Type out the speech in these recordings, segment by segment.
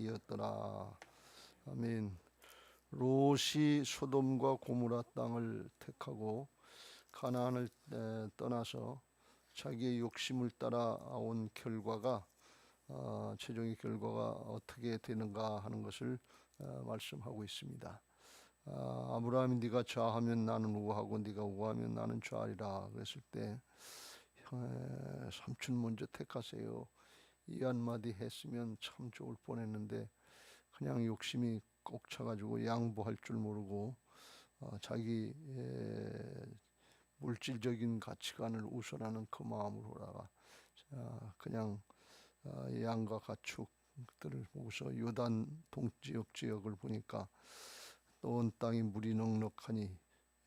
이었더라. 아멘. 롯이 소돔과 고모라 땅을 택하고 가나안을 떠나서 자기의 욕심을 따라온 결과가 최종의 결과가 어떻게 되는가 하는 것을 말씀하고 있습니다. 아브라함이 네가 좌하면 나는 우하고 네가 우하면 나는 좌리라 그랬을 때 삼촌 먼저 택하세요. 이 한마디 했으면 참 좋을 뻔했는데 그냥 욕심이 꼭 차가지고 양보할 줄 모르고 자기 물질적인 가치관을 우선하는 그 마음으로다가 그냥 양과 가축들을 보고서 요단 동지역 지역을 보니까 온 땅이 물이 넉넉하니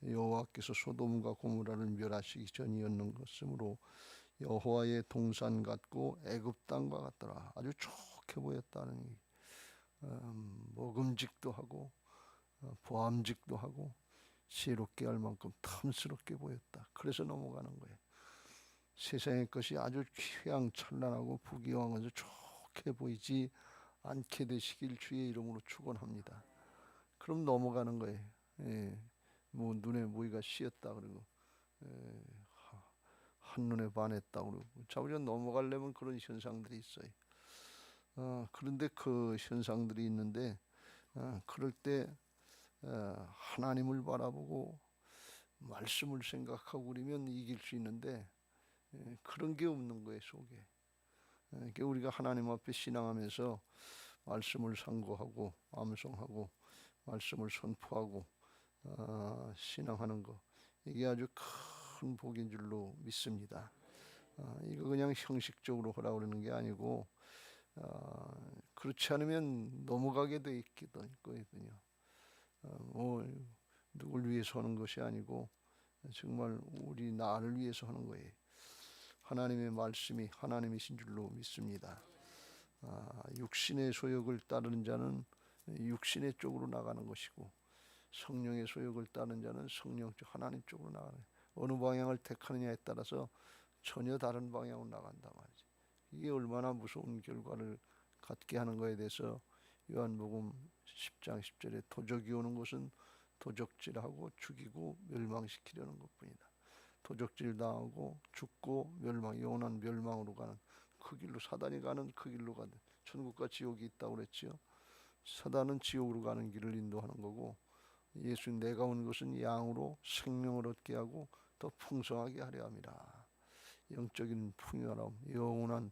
여호와께서 소돔과 고모라를 멸하시기 전이었는 것이므로 여호와의 동산 같고 애굽 땅과 같더라. 아주 좋게 보였다는 얘기. 먹음직도 하고 보암직도 하고 지혜롭게 할 만큼 탐스럽게 보였다. 그래서 넘어가는 거예요. 세상의 것이 아주 휘황찬란하고 부귀영화해서 좋게 보이지 않게 되시길 주의 이름으로 축원합니다. 그럼 넘어가는 거예요. 뭐 눈에 모이가 씌었다 그러고 한눈에 반했다 그러고 우리가 넘어가려면 그런 현상들이 있어요. 그런데 그 현상들이 있는데 그럴 때 하나님을 바라보고 말씀을 생각하고 그러면 이길 수 있는데 그런 게 없는 거예요, 속에. 그러니까 우리가 하나님 앞에 신앙하면서 말씀을 상고하고 암송하고 말씀을 선포하고 신앙하는 거, 이게 아주 큰 복인 줄로 믿습니다. 이거 그냥 형식적으로 하라고 그러는 게 아니고 그렇지 않으면 넘어가게 돼 있거든요. 뭐 누굴 위해서 하는 것이 아니고 정말 우리 나를 위해서 하는 거예요. 하나님의 말씀이 하나님이신 줄로 믿습니다. 육신의 소욕을 따르는 자는 육신의 쪽으로 나가는 것이고 성령의 소욕을 따르는 자는 성령 쪽 하나님 쪽으로 나가는 거예요. 어느 방향을 택하느냐에 따라서 전혀 다른 방향으로 나간단 말이지. 이게 얼마나 무서운 결과를 갖게 하는 거에 대해서 요한복음 10장 10절에 도적이 오는 것은 도적질하고 죽이고 멸망시키려는 것뿐이다. 도적질 당하고 죽고 영원한 멸망으로 가는 그 길로, 사단이 가는 그 길로 가는, 천국과 지옥이 있다고 그랬지요. 사단은 지옥으로 가는 길을 인도하는 거고 예수님 내가 온 것은 양으로 생명을 얻게 하고 더 풍성하게 하려 함이라. 영적인 풍요함, 영원한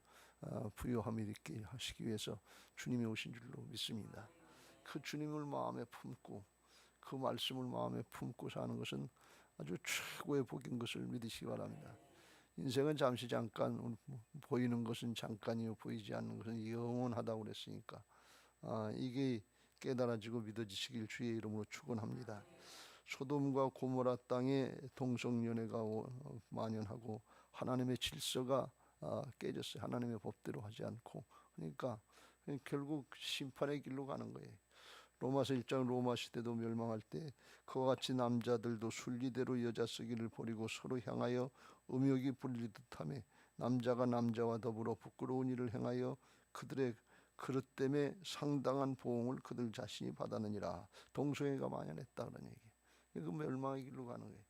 부요함이 있게 하시기 위해서 주님이 오신 줄로 믿습니다. 그 주님을 마음에 품고 그 말씀을 마음에 품고 사는 것은 아주 최고의 복인 것을 믿으시기 바랍니다. 인생은 잠시 잠깐, 보이는 것은 잠깐이요 보이지 않는 것은 영원하다고 그랬으니까 이게 깨달아지고 믿어지시길 주의 이름으로 축원합니다. 소돔과 고모라 땅에 동성연애가 만연하고 하나님의 질서가 깨졌어요. 하나님의 법대로 하지 않고. 그러니까 결국 심판의 길로 가는 거예요. 로마서 1장 로마 시대도 멸망할 때 그와 같이 남자들도 순리대로 여자 쓰기를 버리고 서로 향하여 음욕이 불리듯 하며 남자가 남자와 더불어 부끄러운 일을 행하여 그들의 그릇 때문에 상당한 보응을 그들 자신이 받았느니라. 동성애가 만연했다 그런 얘기예요. 그 멸망의 길로 가는 거예요.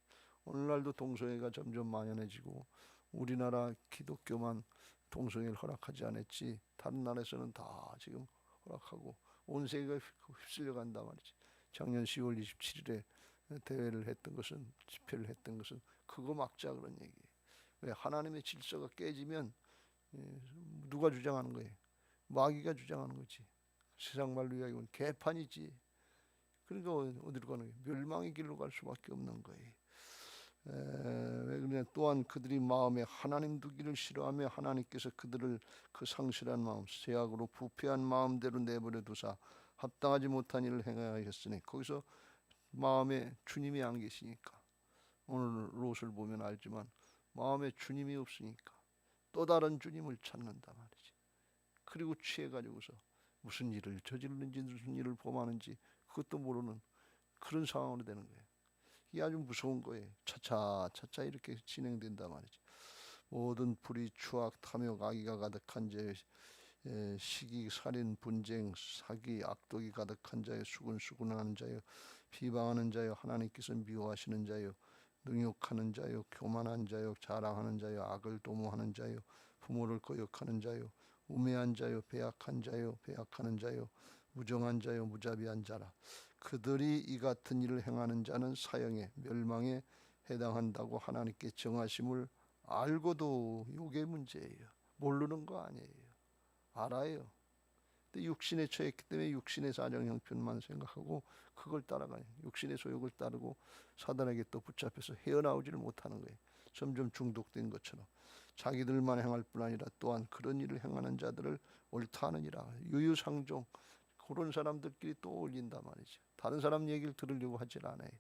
오늘날도 동성애가 점점 만연해지고 우리나라 기독교만 동성애를 허락하지 않았지 다른 나라에서는 다 지금 허락하고 온 세계가 휩쓸려 간단 말이지. 작년 10월 27일에 대회를 했던 것은, 집회를 했던 것은 그거 막자 그런 얘기예요. 왜? 하나님의 질서가 깨지면 누가 주장하는 거예요? 마귀가 주장하는 거지. 세상 말로 이야기하면 개판이지. 그러니까 어디로 가는 거예요? 멸망의 길로 갈 수밖에 없는 거예요. 왜 그러냐? 또한 그들이 마음에 하나님 두기를 싫어하며 하나님께서 그들을 그 상실한 마음, 죄악으로 부패한 마음대로 내버려 두사 합당하지 못한 일을 행하였으니, 거기서 마음에 주님이 안 계시니까, 오늘 롯을 보면 알지만 마음에 주님이 없으니까 또 다른 주님을 찾는다 말이지. 그리고 취해가지고서 무슨 일을 저지르는지 무슨 일을 범하는지 그것도 모르는 그런 상황으로 되는 거예요. 이게 아주 무서운 거예요. 차차 이렇게 진행된단 말이죠. 모든 불의, 추악, 탐욕, 악의가 가득한 죄 시기, 살인, 분쟁, 사기, 악독이 가득한 자요, 수군수군하는 자요, 비방하는 자요, 하나님께서 미워하시는 자요, 능욕하는 자요, 교만한 자요, 자랑하는 자요, 악을 도모하는 자요, 부모를 거역하는 자요, 우매한 자요, 배악한 자요, 배악하는 자요, 무정한 자요, 무자비한 자라. 그들이 이 같은 일을 행하는 자는 사형에, 멸망에 해당한다고 하나님께 정하심을 알고도 이게 문제예요. 모르는 거 아니에요. 알아요. 근데 육신에 처했기 때문에 육신의 사정 형편만 생각하고 그걸 따라가요. 육신의 소욕을 따르고 사단에게 또 붙잡혀서 헤어나오지를 못하는 거예요. 점점 중독된 것처럼 자기들만 행할 뿐 아니라 또한 그런 일을 행하는 자들을 옳다 하느니라. 유유상종, 그런 사람들끼리 또 어울린단 말이죠. 다른 사람 얘기를 들으려고 하질 않아요.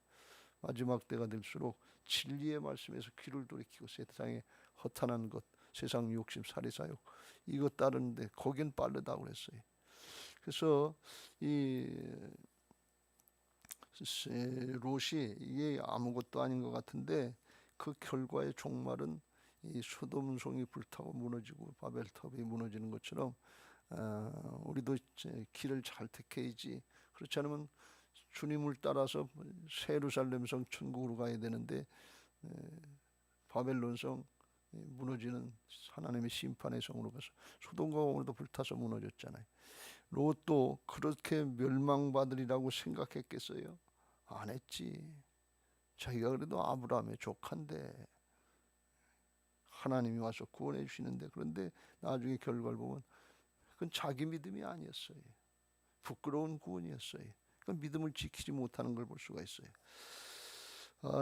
마지막 때가 될수록 진리의 말씀에서 귀를 돌이키고 세상에 허탄한 것, 세상 욕심, 살이사욕 이것 따르는데 거긴 빠르다고 그랬어요. 그래서 이 롯이 이게 아무것도 아닌 것 같은데 그 결과의 종말은 이 소돔성이 불타고 무너지고 바벨탑이 무너지는 것처럼 우리도 길을 잘 택해야지. 그렇지 않으면 주님을 따라서 예루살렘성 천국으로 가야 되는데 바벨론성 무너지는 하나님의 심판의 성으로 가서 소돔과 고모라도 불타서 무너졌잖아요. 롯도 그렇게 멸망받으리라고 생각했겠어요? 안 했지. 자기가 그래도 아브라함의 조카인데 하나님이 와서 구원해 주시는데, 그런데 나중에 결과를 보면 그건 자기 믿음이 아니었어요. 부끄러운 구원이었어요. 그건 믿음을 지키지 못하는 걸 볼 수가 있어요.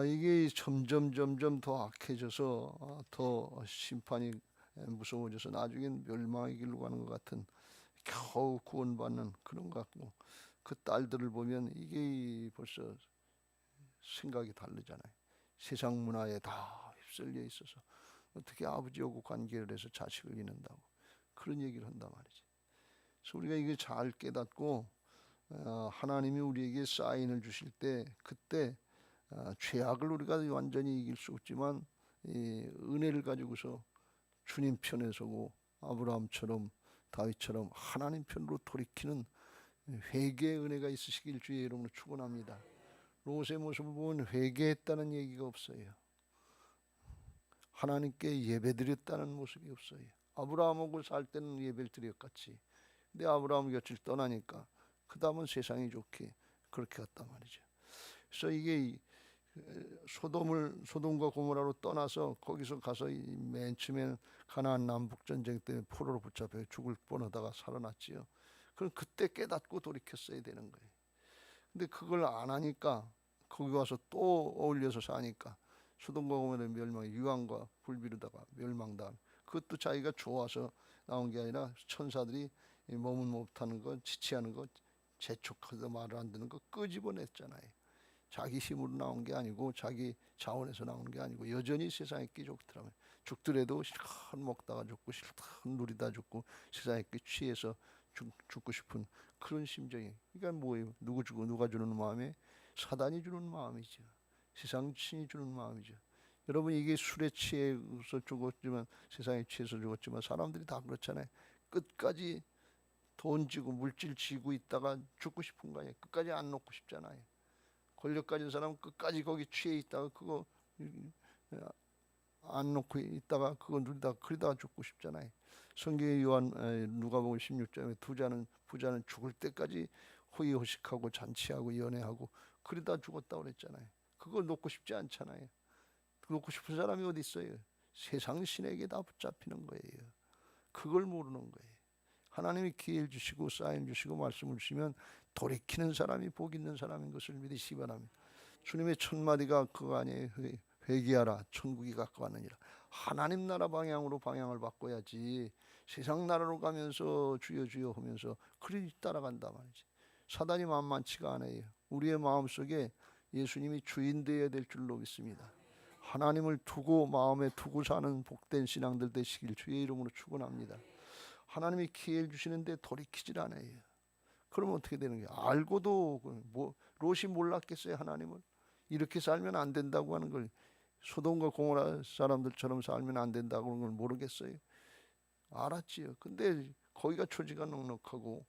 이게 점점 더 악해져서 더 심판이 무서워져서 나중엔 멸망의 길로 가는 것 같은, 겨우 구원받는 그런 것 같고, 그 딸들을 보면 이게 벌써 생각이 다르잖아요. 세상 문화에 다 휩쓸려 있어서 어떻게 아버지하고 관계를 해서 자식을 잃는다고 그런 얘기를 한단 말이지. 그래서 우리가 이게 잘 깨닫고 하나님이 우리에게 사인을 주실 때 그때 죄악을 우리가 완전히 이길 수 없지만 이 은혜를 가지고서 주님 편에 서고 아브라함처럼 다윗처럼 하나님 편으로 돌이키는 회개의 은혜가 있으시길 주의 이름으로 축원합니다. 롯의 모습을 보면 회개했다는 얘기가 없어요. 하나님께 예배드렸다는 모습이 없어요. 아브라함하고 살 때는 예배를 드렸겠지. 근데 아브라함 곁을 떠나니까 그 다음은 세상이 좋게 그렇게 갔단 말이죠. 그래서 이게 소돔과 고모라로 떠나서 거기서 가서 맨 처음에 가나안 남북 전쟁 때문에 포로로 붙잡혀 죽을 뻔하다가 살아났지요. 그럼 그때 깨닫고 돌이켰어야 되는 거예요. 근데 그걸 안 하니까 거기 와서 또 어울려서 사니까 소돔과 고모라의 멸망이 유황과 불비르다가 멸망당. 그것도 자기가 좋아서 나온 게 아니라 천사들이 몸은 못하는 것, 지체하는 것, 재촉하다 말을 안 듣는 것 끄집어냈잖아요. 자기 힘으로 나온 게 아니고 자기 자원에서 나온 게 아니고 여전히 세상에 끼 좋더라고요. 죽더라도 실컷 먹다가 죽고 실컷 누리다 죽고 세상에 끼 취해서 죽고 싶은 그런 심정이. 그러니까 뭐예요? 누가 주는 마음에? 사단이 주는 마음이죠. 세상 신이 주는 마음이죠. 여러분, 이게 술에 취해서 죽었지만, 세상에 취해서 죽었지만 사람들이 다 그렇잖아요. 끝까지 돈 지고 물질 지고 있다가 죽고 싶은 거 아니에요. 끝까지 안 놓고 싶잖아요. 권력 가진 사람은 끝까지 거기 취해 있다가 그거 안 놓고 있다가 그거 누리다가 그러다가 죽고 싶잖아요. 성경의 누가복음 16장에 부자는 죽을 때까지 호의호식하고 잔치하고 연애하고 그러다 죽었다고 그랬잖아요. 그걸 놓고 싶지 않잖아요. 놓고 싶은 사람이 어디 있어요? 세상 신에게 다 붙잡히는 거예요. 그걸 모르는 거예요. 하나님이 기회를 주시고 사인 주시고 말씀을 주시면 돌이키는 사람이 복 있는 사람인 것을 믿으시기 바랍니다. 주님의 첫 마디가 그거 아니에요. 회개하라, 천국이 가까웠느니라. 하나님 나라 방향으로 방향을 바꿔야지 세상 나라로 가면서 주여 주여 하면서 그리 따라간다 말이지. 사단이 만만치가 않아요. 우리의 마음속에 예수님이 주인 되어야 될 줄로 믿습니다. 하나님을 두고 마음에 두고 사는 복된 신앙들 되시길 주의 이름으로 축원합니다. 하나님이 기회를 주시는데 돌이키질 않아요. 그러면 어떻게 되는 거예요? 알고도 롯이 몰랐겠어요? 하나님을 이렇게 살면 안 된다고 하는 걸, 소돔과 고모라 사람들처럼 살면 안 된다고 하는 걸 모르겠어요? 알았지요. 근데 거기가 초지가 넉넉하고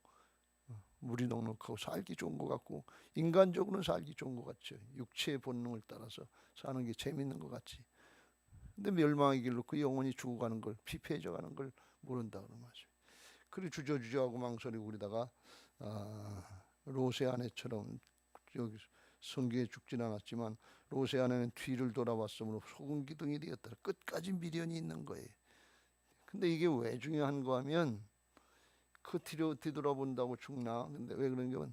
물이 넉넉하고 살기 좋은 것 같고 인간적으로는 살기 좋은 것 같죠. 육체의 본능을 따라서 사는 게 재밌는 것 같지. 근데 멸망의 길로 그 영혼이 죽어가는 걸, 피폐해져 가는 걸 모른다 그런 말이죠. 그리고 주저주저하고 망설이고 그러다가 롯의 아내처럼, 여기 성경에 죽진 않았지만 롯의 아내는 뒤를 돌아봤으므로 소금 기둥이 되었다. 끝까지 미련이 있는 거예요. 근데 이게 왜 중요한가 하면 그 뒤돌아본다고 죽나? 근데 왜 그런가?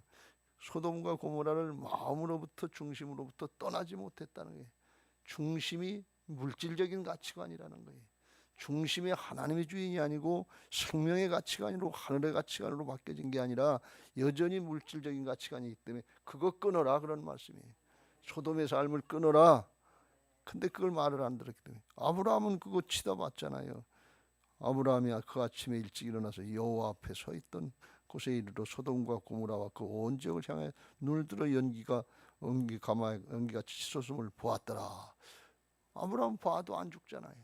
소돔과 고모라를 마음으로부터, 중심으로부터 떠나지 못했다는 거예요. 중심이 물질적인 가치관이라는 거예요. 중심이 하나님의 주인이 아니고 생명의 가치관으로, 하늘의 가치관으로 바뀌어진 게 아니라 여전히 물질적인 가치관이기 때문에 그거 끊어라 그런 말씀이에요. 소돔의 삶을 끊어라. 근데 그걸 말을 안 들었기 때문에 아브라함은 그거 치다봤잖아요. 아브라함이 그 아침에 일찍 일어나서 여호와 앞에 서 있던 곳에 이르러 소돔과 고모라와 그 온 지역을 향해 눈을 들어 연기가 연기같이 치솟음을 보았더라. 아브라함 봐도 안 죽잖아요.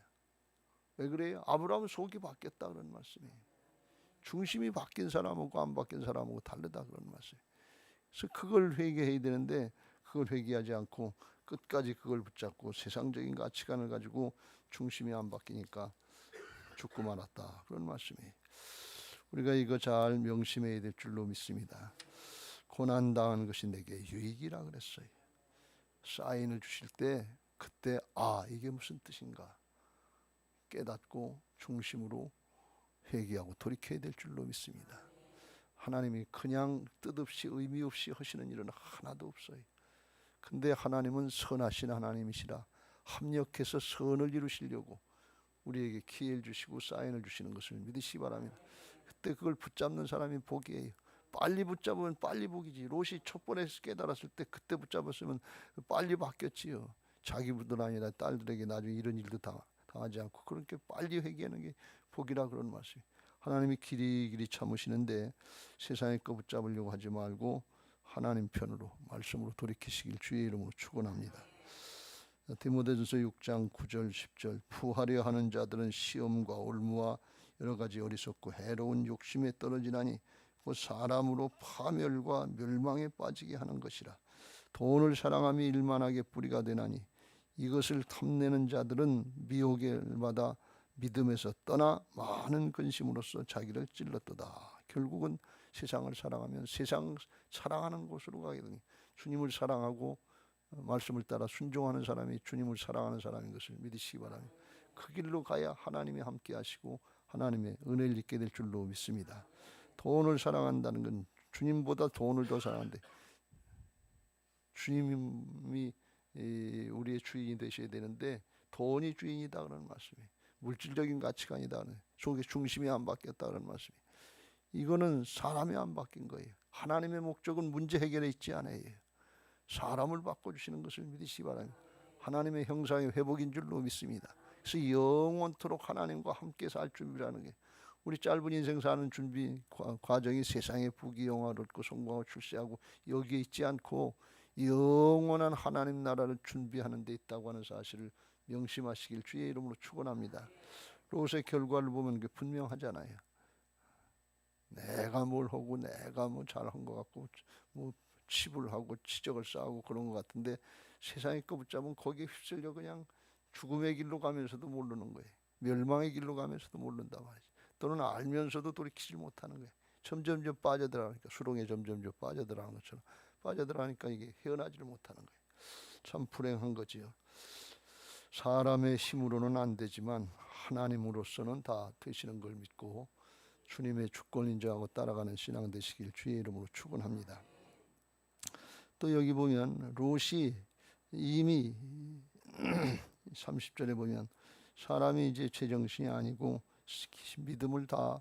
왜 그래요? 아브라함은 속이 바뀌었다 그런 말씀이에요. 중심이 바뀐 사람하고 안 바뀐 사람하고 다르다 그런 말씀이에요. 그래서 그걸 회개해야 되는데 그걸 회개하지 않고 끝까지 그걸 붙잡고 세상적인 가치관을 가지고 중심이 안 바뀌니까 죽고 말았다 그런 말씀이에요. 우리가 이거 잘 명심해야 될 줄로 믿습니다. 고난당한 것이 내게 유익이라 그랬어요. 사인을 주실 때 그때 이게 무슨 뜻인가 깨닫고 중심으로 회개하고 돌이켜야 될 줄로 믿습니다. 하나님이 그냥 뜻없이 의미 없이 하시는 일은 하나도 없어요. 근데 하나님은 선하신 하나님이시라 합력해서 선을 이루시려고 우리에게 기회를 주시고 사인을 주시는 것을 믿으시기 바랍니다. 그때 그걸 붙잡는 사람이 복이에요. 빨리 붙잡으면 빨리 복이지. 롯이 촛불에 깨달았을 때 그때 붙잡았으면 빨리 바뀌었지요. 자기 부들 아니라 딸들에게 나중에 이런 일도 당하지 않고 그렇게 빨리 회개하는 게 복이라 그런 말씀이에요. 하나님이 길이 참으시는데 세상의 거 붙잡으려고 하지 말고 하나님 편으로 말씀으로 돌이키시길 주의 이름으로 축원합니다. 디모데전서 6장 9절 10절 부하려 하는 자들은 시험과 올무와 여러 가지 어리석고 해로운 욕심에 떨어지나니 그 사람으로 파멸과 멸망에 빠지게 하는 것이라. 돈을 사랑함이 일만하게 뿌리가 되나니 이것을 탐내는 자들은 미혹에 받아 믿음에서 떠나 많은 근심으로써 자기를 찔렀도다. 결국은 세상을 사랑하면 세상 사랑하는 곳으로 가게 되니 주님을 사랑하고 말씀을 따라 순종하는 사람이 주님을 사랑하는 사람인 것을 믿으시기 바랍니다. 그 길로 가야 하나님이 함께 하시고 하나님의 은혜를 입게 될 줄로 믿습니다. 돈을 사랑한다는 건 주님보다 돈을 더 사랑하는데 주님이 우리의 주인이 되셔야 되는데 돈이 주인이다 그런 말씀이에요. 물질적인 가치관이다. 속의 중심이 안 바뀌었다 그런 말씀이에요. 이거는 사람이 안 바뀐 거예요. 하나님의 목적은 문제 해결에 있지 않아요. 사람을 바꿔주시는 것을 믿으시기 바랍니다. 하나님의 형상의 회복인 줄로 믿습니다. 그래서 영원토록 하나님과 함께 살 준비라는 게 우리 짧은 인생 사는 준비 과정이 세상의 부귀영화를 얻고 성공하고 출세하고 여기에 있지 않고 영원한 하나님 나라를 준비하는 데 있다고 하는 사실을 명심하시길 주의 이름으로 축원합니다. 롯의 결과를 보면 그 분명하잖아요. 내가 뭘 하고 내가 뭐 잘한 것 같고 뭐 치부를 하고 치적을 쌓고 그런 것 같은데 세상의 거 붙잡으면 거기에 휩쓸려 그냥 죽음의 길로 가면서도 모르는 거예요. 멸망의 길로 가면서도 모른단 말이지. 또는 알면서도 돌이키지 못하는 거예요. 점점점 빠져들어가니까 수렁에 점점점 빠져들어가는 것처럼 빠져들어가니까 이게 헤어나지를 못하는 거예요. 참 불행한 거지요. 사람의 힘으로는 안 되지만 하나님으로서는 다 되시는 걸 믿고 주님의 주권 인정하고 따라가는 신앙 되시길 주의 이름으로 축원합니다. 또 여기 보면 롯이 이미 30절에 보면 사람이 이제 제정신이 아니고 믿음을 다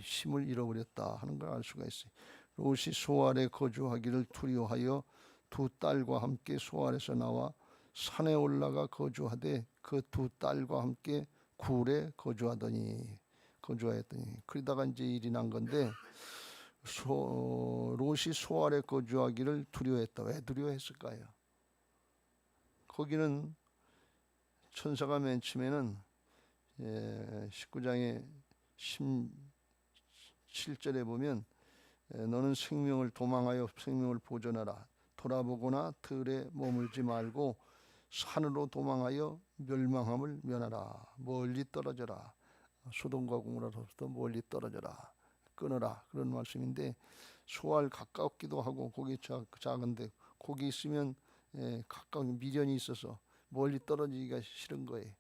힘을 잃어버렸다 하는 걸 알 수가 있어요. 롯이 소알에 거주하기를 두려워하여 두 딸과 함께 소알에서 나와 산에 올라가 거주하되 그 두 딸과 함께 굴에 거주하였더니 그러다가 이제 일이 난 건데 롯이 소알에 거주하기를 두려워했다. 왜 두려워했을까요? 거기는 천사가 맨 처음에는 19장에 7절에 보면 너는 생명을 도망하여 생명을 보존하라. 돌아보거나 들에 머물지 말고 산으로 도망하여 멸망함을 면하라. 멀리 떨어져라. 소돔과 고모라로부터 멀리 떨어져라. 끊어라. 그런 말씀인데 소알 가깝기도 하고 거기 작은데 거기 있으면 가까운 미련이 있어서 멀리 떨어지기가 싫은 거예요.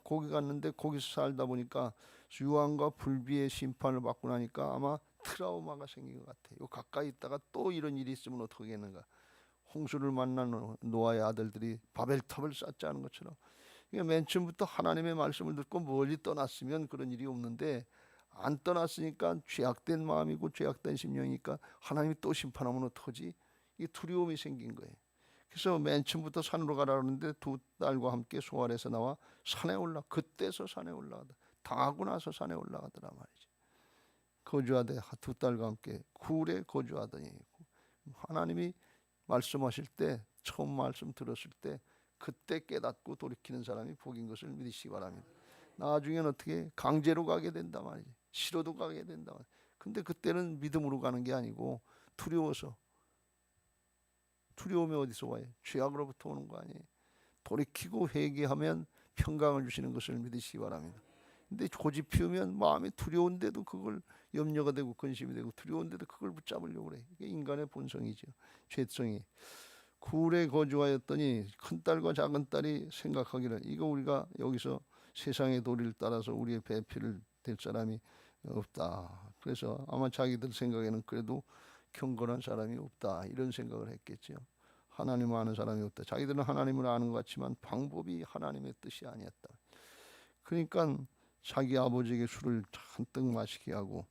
거기 갔는데 거기서 살다 보니까 유황과 불비의 심판을 받고 나니까 아마 트라우마가 생긴 것 같아요. 가까이 있다가 또 이런 일이 있으면 어떻게 하겠는가. 홍수를 만난 노아의 아들들이 바벨탑을 쌓자는 것처럼 맨 처음부터 하나님의 말씀을 듣고 멀리 떠났으면 그런 일이 없는데 안 떠났으니까 죄악된 마음이고 죄악된 심령이니까 하나님이 또 심판하면 어떡하지? 이 두려움이 생긴 거예요. 그래서 맨 처음부터 산으로 가라 그러는데 두 딸과 함께 소알에서 나와 산에 그때서 산에 올라가다. 당하고 나서 산에 올라가더라 말이지. 거주하되 두 딸과 함께 굴에 거주하더니 하나님이 말씀하실 때 처음 말씀 들었을 때 그때 깨닫고 돌이키는 사람이 복인 것을 믿으시기 바랍니다. 나중에는 어떻게 강제로 가게 된다 말이지. 싫어도 가게 된다 말이지. 근데 그때는 믿음으로 가는 게 아니고 두려워서. 두려움이 어디서 와요? 죄악으로부터 오는 거 아니에요. 돌이키고 회개하면 평강을 주시는 것을 믿으시기 바랍니다. 근데 고집 피우면 마음이 두려운데도 그걸 염려가 되고 근심이 되고 두려운데도 그걸 붙잡으려고 그래. 이게 인간의 본성이죠. 죄성이. 굴에 거주하였더니 큰딸과 작은딸이 생각하기를 이거 우리가 여기서 세상의 도리를 따라서 우리의 배필을 될 사람이 없다. 그래서 아마 자기들 생각에는 그래도 경건한 사람이 없다. 이런 생각을 했겠죠. 하나님을 아는 사람이 없다. 자기들은 하나님을 아는 것 같지만 방법이 하나님의 뜻이 아니었다. 그러니까 자기 아버지에게 술을 잔뜩 마시게 하고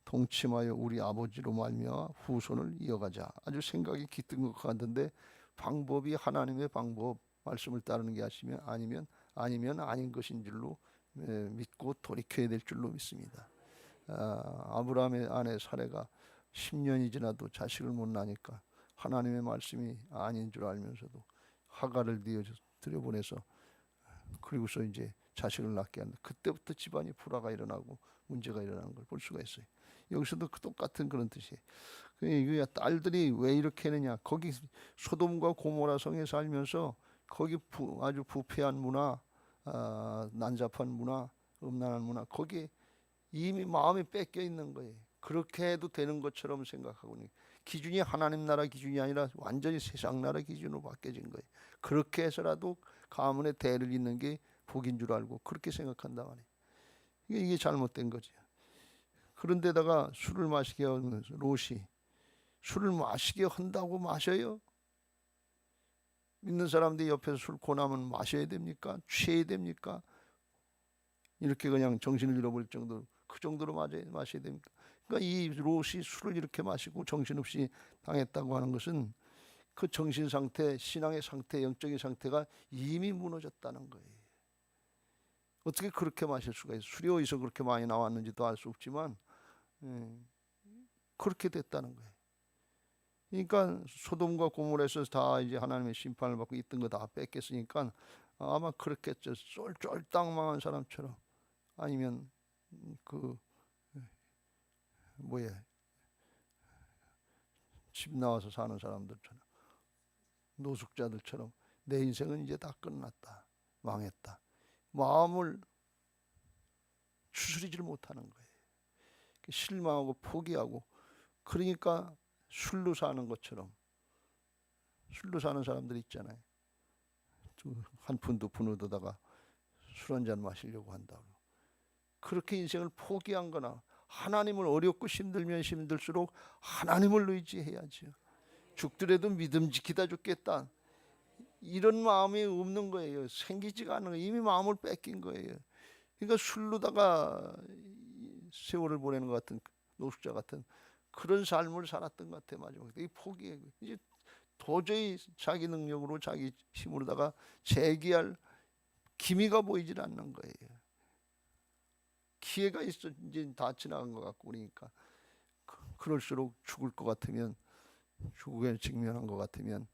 동침하여 우리 아버지로 말미암아 후손을 이어가자. 아주 생각이 깃든 것 같은데 방법이 하나님의 방법 말씀을 따르는 게 아니면 아닌 것인 줄로 믿고 돌이켜야 될 줄로 믿습니다. 아브라함의 아내 사레가 10년이 지나도 자식을 못 낳으니까 하나님의 말씀이 아닌 줄 알면서도 하갈을 들여보내서 그리고서 이제 자식을 낳게 한다. 그때부터 집안이 불화가 일어나고 문제가 일어나는 걸 볼 수가 있어요. 여기서도 똑같은 그런 뜻이에요. 이 딸들이 왜 이렇게 했느냐. 거기 소돔과 고모라 성에 살면서 거기 아주 부패한 문화, 난잡한 문화, 음란한 문화, 거기에 이미 마음이 뺏겨 있는 거예요. 그렇게 해도 되는 것처럼 생각하고 기준이 하나님 나라 기준이 아니라 완전히 세상 나라 기준으로 바뀌어진 거예요. 그렇게 해서라도 가문의 대를 잇는 게 복인 줄 알고 그렇게 생각한다 말이에요. 이게 잘못된 거죠. 그런데다가 술을 마시게 하는 롯이 술을 마시게 한다고 마셔요? 믿는 사람들이 옆에서 술 권하면 마셔야 됩니까? 취해야 됩니까? 이렇게 그냥 정신을 잃어버릴 정도로 그 정도로 마셔야 됩니까? 그러니까 이 롯이 술을 이렇게 마시고 정신없이 당했다고 하는 것은 그 정신 상태, 신앙의 상태, 영적인 상태가 이미 무너졌다는 거예요. 어떻게 그렇게 마실 수가 있어요? 술이 어디서 그렇게 많이 나왔는지도 알 수 없지만 그렇게 됐다는 거예요. 그러니까 소돔과 고모라에서 다 이제 하나님의 심판을 받고 있던 거 다 뺏겼으니까 아마 그렇겠죠. 쫄쫄딱 망한 사람처럼 아니면 집 나와서 사는 사람들처럼 노숙자들처럼 내 인생은 이제 다 끝났다. 망했다. 마음을 추스리지를 못하는 거예요. 실망하고 포기하고 그러니까 술로 사는 것처럼 술로 사는 사람들 있잖아요. 한 푼 두 푼 얻어다가 술 한 잔 마시려고 한다고. 그렇게 인생을 포기한 거나 하나님을 어렵고 힘들면 힘들수록 하나님을 의지해야죠. 죽더라도 믿음 지키다 죽겠다. 이런 마음이 없는 거예요. 생기지가 않는 거예요. 이미 마음을 뺏긴 거예요. 그러니까 술로다가 세월을 보내는 것 같은 노숙자 같은 그런 삶을 살았던 것 같아요. 마지막에 이 포기해. 이제 도저히 자기 능력으로 자기 힘으로다가 재기할 기미가 보이질 않는 거예요. 기회가 있어 이제 다 지나간 것 같고 그러니까 그럴수록 죽을 것 같으면 죽음에 직면한 것 같으면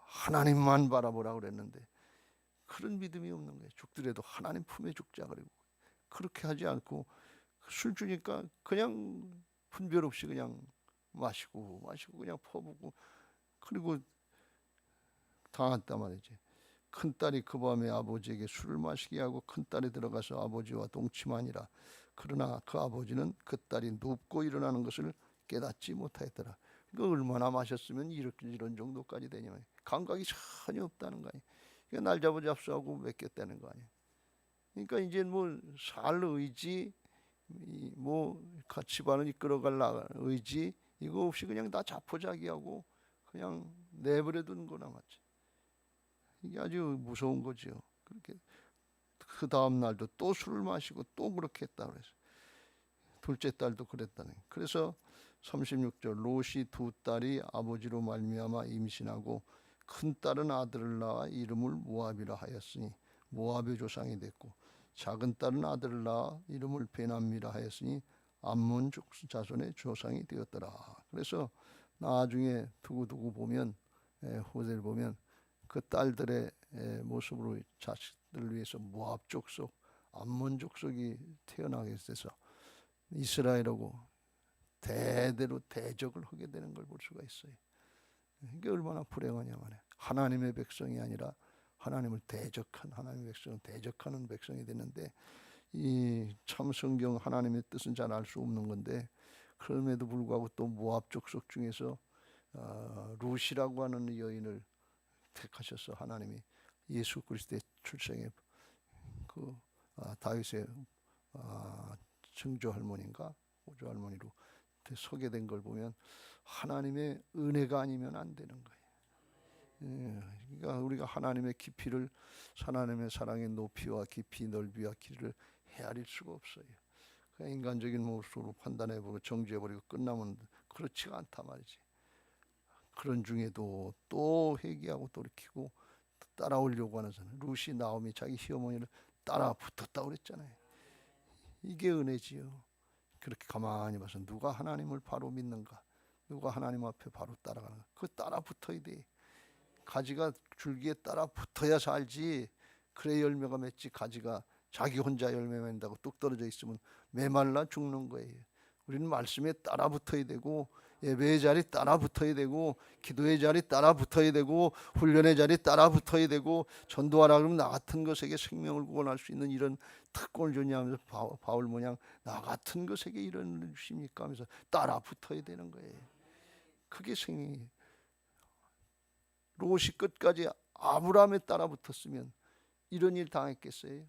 하나님만 바라보라 그랬는데 그런 믿음이 없는 거예요. 죽더라도 하나님 품에 죽자 그러고 그렇게 하지 않고 술 주니까 그냥 분별 없이 그냥 마시고 그냥 퍼붓고, 그리고 당했단 말이지. 큰딸이 그 밤에 아버지에게 술을 마시게 하고 큰딸이 들어가서 아버지와 동침하니라. 그러나 그 아버지는 그 딸이 눕고 일어나는 것을 깨닫지 못하였더라. 그 얼마나 마셨으면 이런 정도까지 되냐면 감각이 전혀 없다는 거 아니에요. 그러니까 날 잡수하고 맡겼다는 거 아니에요. 그러니까 이제 뭐 살 의지, 뭐 집안을 이끌어갈 의지 이거 없이 그냥 다 자포자기하고 그냥 내버려 두는 거나 마치. 이게 아주 무서운 거죠. 그렇게 그 다음 날도 또 술을 마시고 또 그렇게 했다 그래서 둘째 딸도 그랬다네. 그래서 36절 롯이 두 딸이 아버지로 말미암아 임신하고 큰 딸은 아들을 낳아 이름을 모압이라 하였으니 모압의 조상이 됐고 작은 딸은 아들을 낳아 이름을 베남미라 하였으니 암몬 자손의 조상이 되었더라. 그래서 나중에 두고두고 보면 호세를 보면 그 딸들의 모습으로 자식들을 위해서 모압 족속, 암몬 족속이 태어나게 돼서 이스라엘하고 대대로 대적을 하게 되는 걸 볼 수가 있어요. 이게 얼마나 불행하냐 말이야. 하나님의 백성이 아니라 하나님을 대적한 하나님의 백성을 대적하는 백성이 됐는데, 이 참 성경 하나님의 뜻은 잘 알 수 없는 건데 그럼에도 불구하고 또 모압 족속 중에서 룻이라고 하는 여인을 택하셔서 하나님이 예수 그리스도의 출생의 그 다윗의 증조 할머니인가 오조 할머니로 서게 된 걸 보면 하나님의 은혜가 아니면 안 되는 거예요. 그러니까 우리가 하나님의 깊이를, 하나님의 사랑의 높이와 깊이, 넓이와 길이를 헤아릴 수가 없어요. 그냥 인간적인 모습으로 판단해보고 정죄해버리고 끝나면 그렇지가 않단 말이지. 그런 중에도 또 회개하고 돌이키고 따라오려고 하는 사람, 룻이 나오미 자기 시어머니를 따라 붙었다고 그랬잖아요. 이게 은혜지요. 그렇게 가만히 봐서 누가 하나님을 바로 믿는가, 누가 하나님 앞에 바로 따라가는가, 그 따라 붙어야 돼. 가지가 줄기에 따라 붙어야 살지. 그래 열매가 맺지. 가지가 자기 혼자 열매 맺는다고 뚝 떨어져 있으면 메말라 죽는 거예요. 우리는 말씀에 따라 붙어야 되고, 예배의 자리 따라 붙어야 되고, 기도의 자리 따라 붙어야 되고, 훈련의 자리 따라 붙어야 되고, 전도하라 그러면 나 같은 것에게 생명을 구원할 수 있는 이런 특권을 주냐면서 바울 모양 나 같은 것에게 이런 주십니까 하면서 따라 붙어야 되는 거예요. 그게 생명이에요. 롯이 끝까지 아브라함에 따라 붙었으면 이런 일 당했겠어요?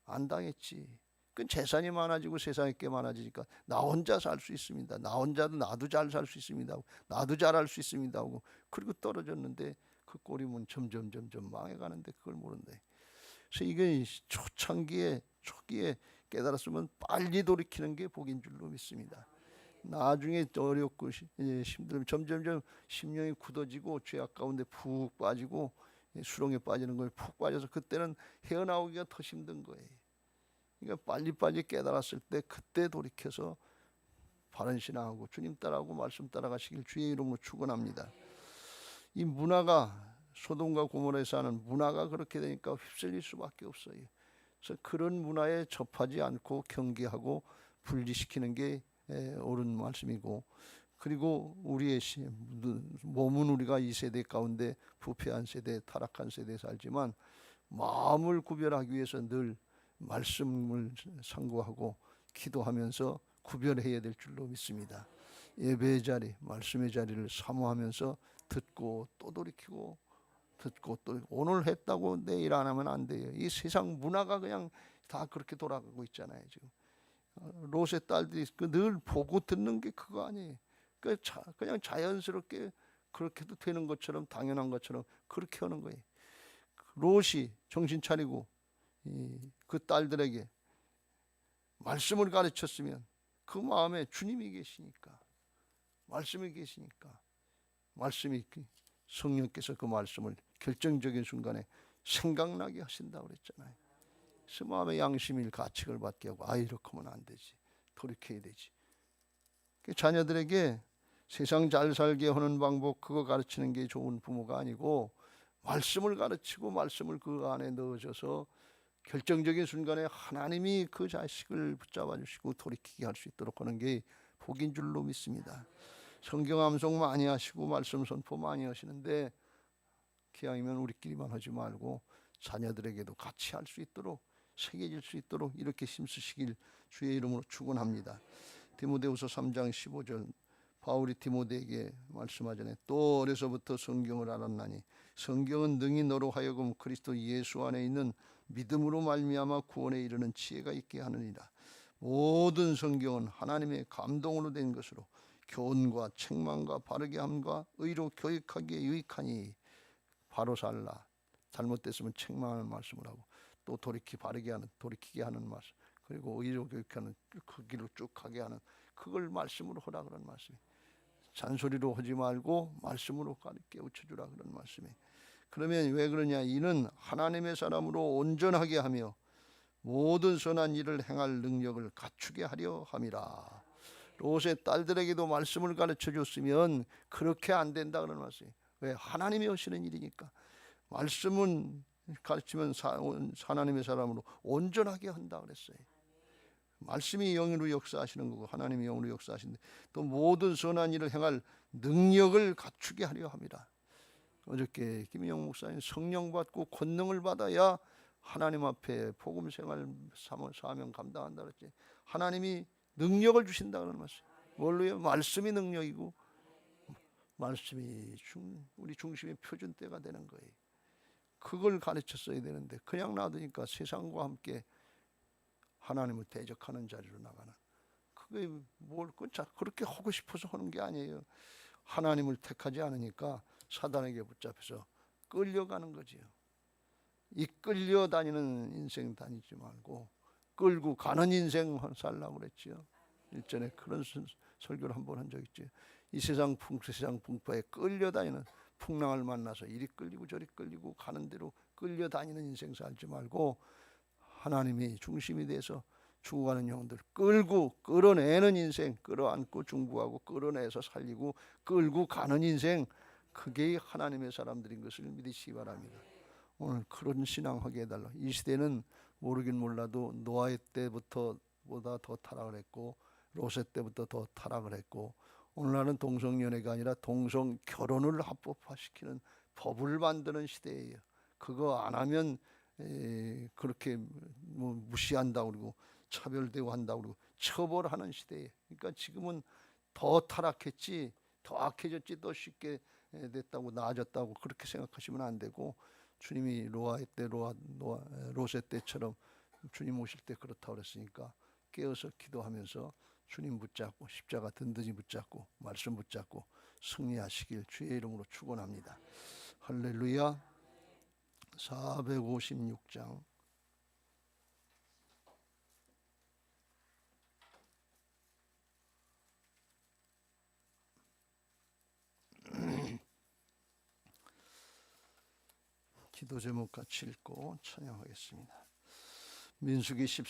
안 당했지. 그 재산이 많아지고 세상에 게 많아지니까 나 혼자 살 수 있습니다. 나 혼자도 나도 잘 살 수 있습니다. 나도 잘할 수 있습니다. 하고 그리고 떨어졌는데 그 꼴이면 점점 망해가는데 그걸 모른대. 그래서 이게 초기에 깨달았으면 빨리 돌이키는 게 복인 줄로 믿습니다. 나중에 어렵고 힘들면 점점 심령이 굳어지고 죄악 가운데 푹 빠지고 수렁에 빠지는 거에 푹 빠져서 그때는 헤어나오기가 더 힘든 거예요. 그러니까 빨리 깨달았을 때 그때 돌이켜서 바른 신앙하고 주님 따라하고 말씀 따라가시길 주의 이름으로 축원합니다. 이 문화가 소돔과 고모라에 사는 문화가 그렇게 되니까 휩쓸릴 수밖에 없어요. 그래서 그런 문화에 접하지 않고 경계하고 분리시키는 게 옳은 말씀이고, 그리고 우리의 몸은 우리가 이 세대 가운데 부패한 세대, 타락한 세대에 살지만 마음을 구별하기 위해서 늘 말씀을 상고하고 기도하면서 구별해야 될 줄로 믿습니다. 예배의 자리, 말씀의 자리를 사모하면서 듣고 또 돌이키고 듣고 또 오늘 했다고 내일 안 하면 안 돼요. 이 세상 문화가 그냥 다 그렇게 돌아가고 있잖아요. 지금 롯의 딸들이 늘 보고 듣는 게 그거 아니에요. 그냥 자연스럽게 그렇게도 되는 것처럼 당연한 것처럼 그렇게 하는 거예요. 롯이 정신 차리고 그 딸들에게 말씀을 가르쳤으면 그 마음에 주님이 계시니까, 말씀이 계시니까, 말씀이 성령께서 그 말씀을 결정적인 순간에 생각나게 하신다고 그랬잖아요. 그래서 마음의 양심일 가책을 받게 하고 이렇게 하면 안 되지, 돌이켜야 되지. 자녀들에게 세상 잘 살게 하는 방법 그거 가르치는 게 좋은 부모가 아니고 말씀을 가르치고 말씀을 그 안에 넣어줘서 결정적인 순간에 하나님이 그 자식을 붙잡아 주시고 돌이키게 할 수 있도록 하는 게 복인 줄로 믿습니다. 성경 암송 많이 하시고 말씀 선포 많이 하시는데 기왕이면 우리끼리만 하지 말고 자녀들에게도 같이 할 수 있도록, 새겨질 수 있도록 이렇게 힘쓰시길 주의 이름으로 축원합니다. 디모데후서 3장 15절 바울이 디모데에게 말씀하자네. 또 어려서부터 성경을 알았나니 성경은 능히 너로 하여금 그리스도 예수 안에 있는 믿음으로 말미암아 구원에 이르는 지혜가 있게 하느니라. 모든 성경은 하나님의 감동으로 된 것으로 교훈과 책망과 바르게 함과 의로 교육하기에 유익하니, 바로 살라, 잘못됐으면 책망하는 말씀을 하고 또 돌이키게 하는 말씀, 그리고 의로 교육하는 그 길로 쭉 가게 하는, 그걸 말씀으로 하라 그런 말씀이. 잔소리로 하지 말고 말씀으로 깨우쳐 주라 그런 말씀이. 그러면 왜 그러냐? 이는 하나님의 사람으로 온전하게 하며 모든 선한 일을 행할 능력을 갖추게 하려 함이라. 롯의 딸들에게도 말씀을 가르쳐 줬으면 그렇게 안 된다 그런 말씀이. 왜? 하나님이 하시는 일이니까. 말씀은 가르치면 하나님의 사람으로 온전하게 한다 그랬어요. 말씀이 영으로 역사하시는 거고 하나님이 영으로 역사하시는데 또 모든 선한 일을 행할 능력을 갖추게 하려 합니다. 어저께 김영 목사님 성령 받고 권능을 받아야 하나님 앞에 복음 생활 사명 감당한다 그랬지. 하나님이 능력을 주신다 그러는 말씀. 뭘로요? 말씀이 능력이고 말씀이 우리 중심의 표준대가 되는 거예요. 그걸 가르쳤어야 되는데 그냥 놔두니까 세상과 함께 하나님을 대적하는 자리로 나가는, 그게 뭘 그렇게 하고 싶어서 하는 게 아니에요. 하나님을 택하지 않으니까 사단에게 붙잡혀서 끌려가는 거지요. 이끌려 다니는 인생 다니지 말고 끌고 가는 인생 살라고 그랬지요. 일전에 그런 설교를 한번 한 적 있지. 이 세상 풍파에 끌려다니는, 풍랑을 만나서 이리 끌리고 저리 끌리고 가는 대로 끌려다니는 인생 살지 말고 하나님이 중심이 돼서 죽어가는 영혼들 끌고 끌어내는 인생, 끌어안고 중보하고 끌어내서 살리고 끌고 가는 인생, 그게 하나님의 사람들인 것을 믿으시기 바랍니다. 오늘 그런 신앙하게 해달라. 이 시대는 모르긴 몰라도 노아의 때부터 보다 더 타락을 했고 롯의 때부터 더 타락을 했고, 오늘날은 동성연애가 아니라 동성결혼을 합법화시키는 법을 만드는 시대예요. 그거 안 하면 그렇게 뭐 무시한다고 그러고 차별되고 한다고 그러고 처벌하는 시대예요. 그러니까 지금은 더 타락했지, 더 악해졌지, 더 쉽게 됐다고 나아졌다고 그렇게 생각하시면 안 되고, 주님이 롯의 때처럼 주님 오실 때 그렇다고 그랬으니까 깨어서 기도하면서 주님 붙잡고 십자가 든든히 붙잡고 말씀 붙잡고 승리하시길 주의 이름으로 축원합니다. 할렐루야. 456장 기도 제목 같이 읽고 찬양하겠습니다. 민수기 14